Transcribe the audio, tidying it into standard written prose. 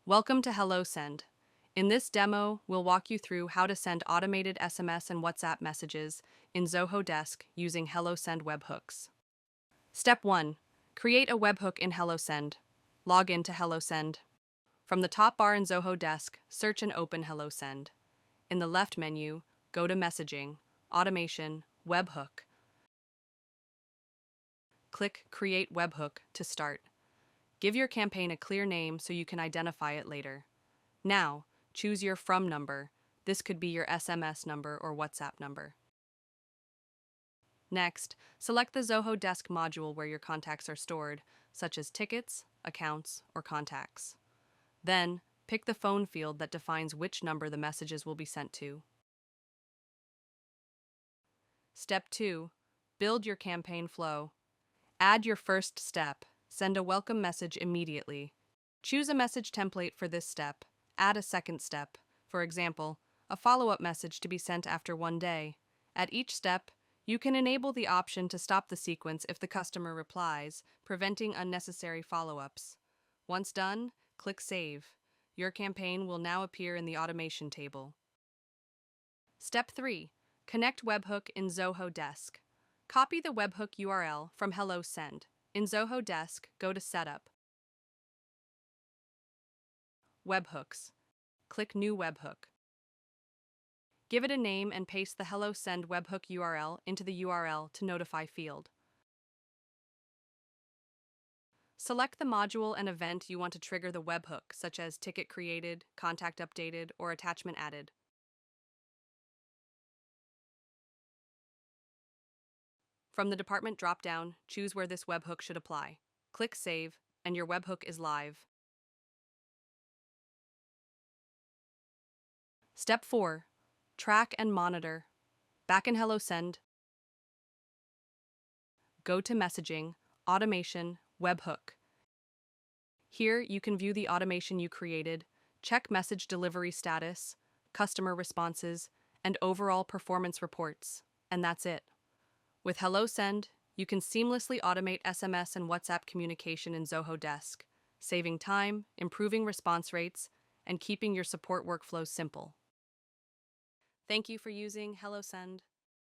Welcome to HelloSend. In this demo, we'll walk you through how to send automated SMS and WhatsApp messages in Zoho Desk using HelloSend webhooks. Step 1. Create a webhook in HelloSend. Log in to HelloSend. From the top bar in Zoho Desk, search and open HelloSend. In the left menu, go to Messaging, Automation, Webhook. Click Create Webhook to start. Give your campaign a clear name so you can identify it later. Now, choose your from number. This could be your SMS number or WhatsApp number. Next, select the Zoho Desk module where your contacts are stored, such as tickets, accounts, or contacts. Then, pick the phone field that defines which number the messages will be sent to. Step 2. Build your campaign flow. Add your first step. Send a welcome message immediately. Choose a message template for this step. Add a second step, for example, a follow-up message to be sent after 1 day. At each step, you can enable the option to stop the sequence if the customer replies, preventing unnecessary follow-ups. Once done, click Save. Your campaign will now appear in the automation table. Step 3. Connect webhook in Zoho Desk. Copy the webhook URL from HelloSend. In Zoho Desk, go to Setup. Webhooks. Click New Webhook. Give it a name and paste the HelloSend webhook URL into the URL to notify field. Select the module and event you want to trigger the webhook, such as ticket created, contact updated, or attachment added. From the department drop-down, choose where this webhook should apply. Click Save, and your webhook is live. Step 4. Track and monitor. Back in HelloSend, go to Messaging, Automation, Webhook. Here, you can view the automation you created, check message delivery status, customer responses, and overall performance reports. And that's it. With HelloSend, you can seamlessly automate SMS and WhatsApp communication in Zoho Desk, saving time, improving response rates, and keeping your support workflows simple. Thank you for using HelloSend.